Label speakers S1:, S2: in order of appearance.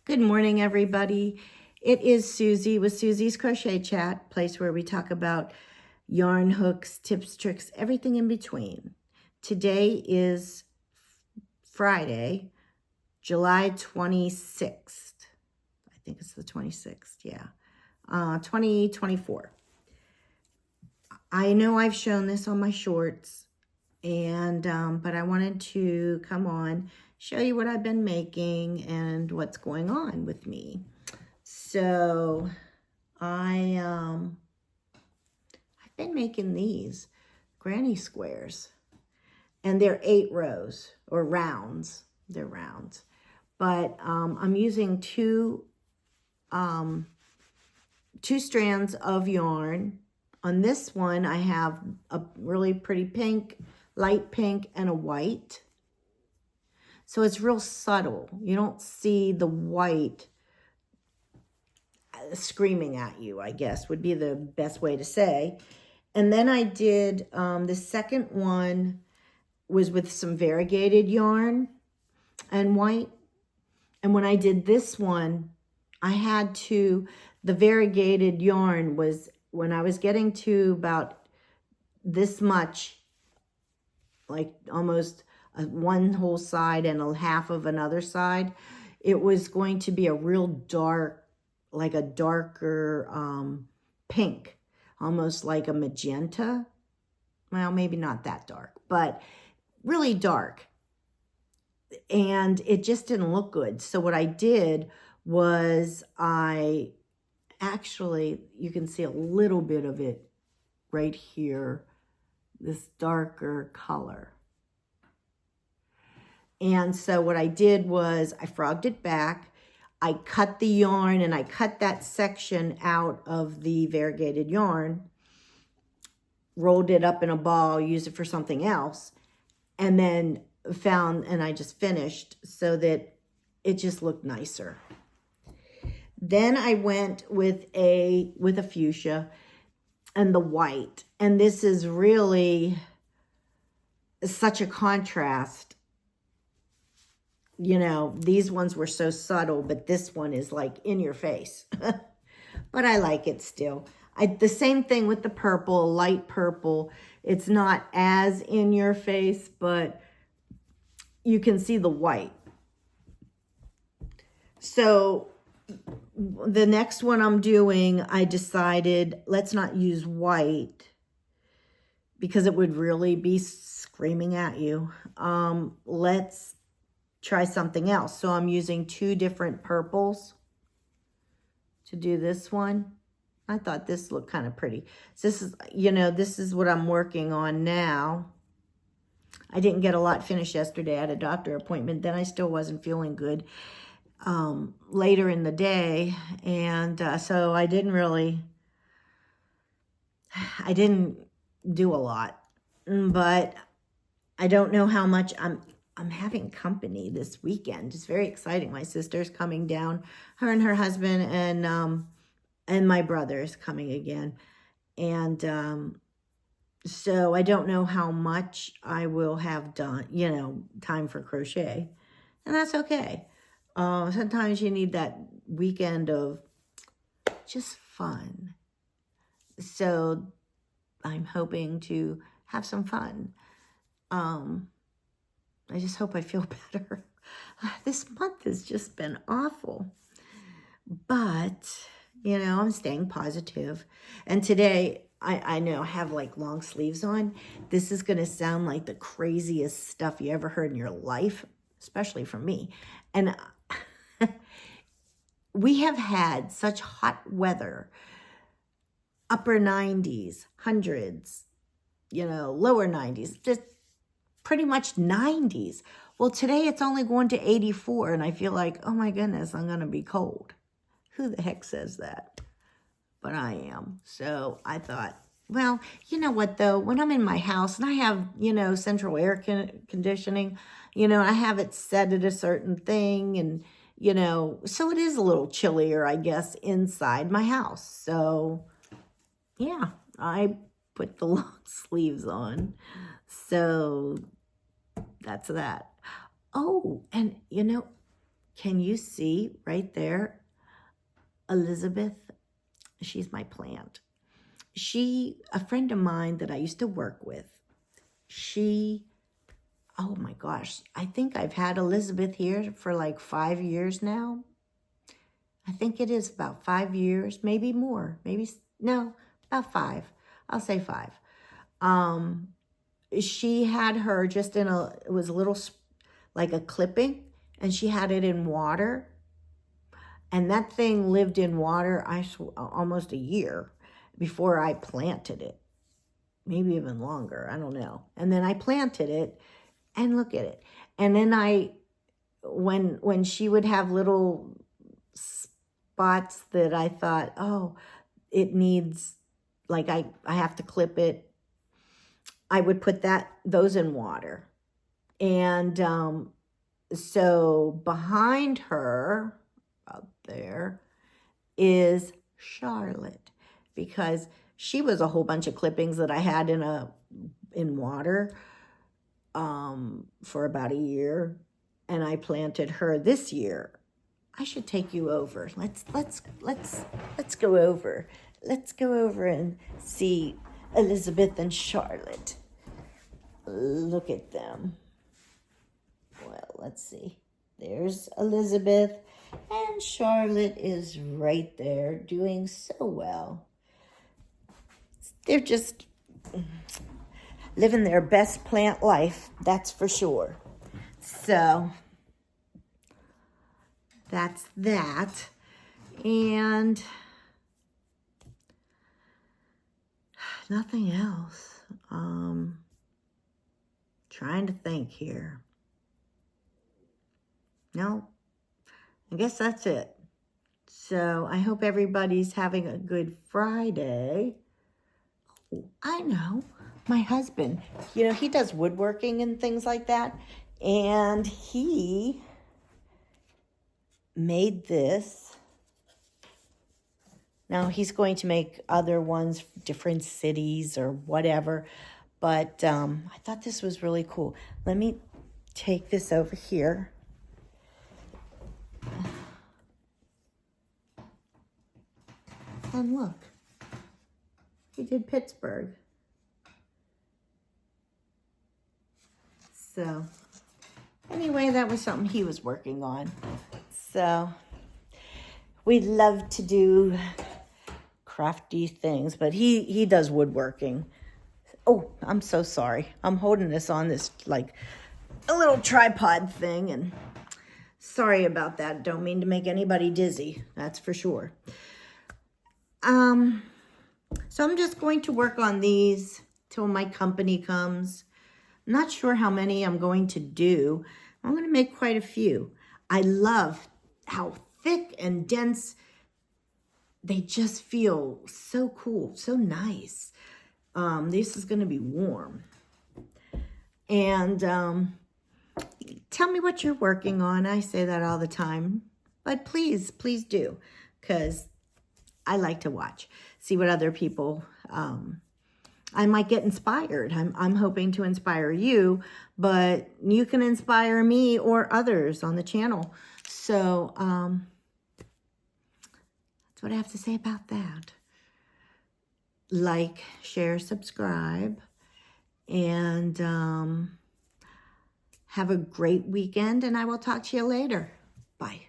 S1: Good morning, everybody. It is Susie with Susie's Crochet Chat, place where we talk about yarn, hooks, tips, tricks, everything in between. Today is Friday, July 26th. I think it's the 26th, yeah. 2024. I know I've shown this on my shorts, and but I wanted to come on, show you what I've been making and what's going on with me. So I've been making these granny squares, and they're 8 rows or rounds. They're rounds, but I'm using two strands of yarn. On this one, I have a really pretty pink, light pink, and a white. So it's real subtle. You don't see the white screaming at you, I guess, would be the best way to say. And then I did, the second one was with some variegated yarn and white. And when I did this one, the variegated yarn was, when I was getting to about this much, like almost one whole side and a half of another side, it was going to be a real dark, like a darker pink, almost like a magenta. Well, maybe not that dark, but really dark. And it just didn't look good. So what I did was you can see a little bit of it right here, this darker color. And so what I did was I frogged it back. I cut the yarn and I cut that section out of the variegated yarn, rolled it up in a ball, used it for something else, and then I just finished so that it just looked nicer. Then I went with a fuchsia and the white. And this is really such a contrast. You know, these ones were so subtle, but this one is like in your face. But I like it still. The same thing with the purple, light purple. It's not as in your face, but you can see the white. So the next one I'm doing, I decided let's not use white because it would really be screaming at you. Let's try something else. So I'm using 2 different purples to do this one. I thought this looked kind of pretty. So this is what I'm working on now. I didn't get a lot finished yesterday. I had a doctor appointment. Then I still wasn't feeling good later in the day. And so I didn't do a lot. But I don't know how much I'm having company this weekend. It's very exciting. My sister's coming down, her and her husband, and my brother is coming again. And so I don't know how much I will have done, time for crochet. And that's okay. Sometimes you need that weekend of just fun. So I'm hoping to have some fun. I just hope I feel better. This month has just been awful. But, I'm staying positive. And today, I know I have like long sleeves on. This is going to sound like the craziest stuff you ever heard in your life, especially from me. And we have had such hot weather, upper 90s, hundreds, lower 90s, just pretty much 90s. Well, today it's only going to 84, and I feel like, oh my goodness, I'm going to be cold. Who the heck says that? But I am. So I thought, well, you know what though? When I'm in my house and I have, central air conditioning, I have it set at a certain thing, and, so it is a little chillier, I guess, inside my house. So yeah, I put the long sleeves on. So that's that. Oh, and can you see right there, Elizabeth? She's my plant. A friend of mine that I used to work with, oh my gosh, I think I've had Elizabeth here for like 5 years now. I think it is about 5 years, maybe more, no, about 5. I'll say 5. She had her just it was a little, like a clipping, and she had it in water. And that thing lived in water, almost a year before I planted it. Maybe even longer, I don't know. And then I planted it, and look at it. And then when she would have little spots that I thought, oh, it needs, like I have to clip it, I would put those in water. And so behind her, up there, is Charlotte, because she was a whole bunch of clippings that I had in water for about a year, and I planted her this year. I should take you over. Let's go over. Let's go over and see Elizabeth and Charlotte. Look at them. Well, let's see. There's Elizabeth, and Charlotte is right there doing so well. They're just living their best plant life, that's for sure. So that's that. And nothing else. Trying to think here. No, I guess that's it. So I hope everybody's having a good Friday. Oh, I know, my husband, he does woodworking and things like that. And he made this. Now he's going to make other ones, different cities or whatever. But I thought this was really cool. Let me take this over here. And look, he did Pittsburgh. So anyway, that was something he was working on. So we love to do crafty things, but he does woodworking. Oh, I'm so sorry. I'm holding this on this like a little tripod thing, and sorry about that. Don't mean to make anybody dizzy, that's for sure. So I'm just going to work on these till my company comes. I'm not sure how many I'm going to do. I'm going to make quite a few. I love how thick and dense they just feel. So cool, so nice. This is going to be warm. And tell me what you're working on. I say that all the time, but please do, because I like to watch, see what other people, I might get inspired. I'm hoping to inspire you, but you can inspire me or others on the channel. So that's what I have to say about that. Like, share, subscribe, and have a great weekend, and I will talk to you later. Bye.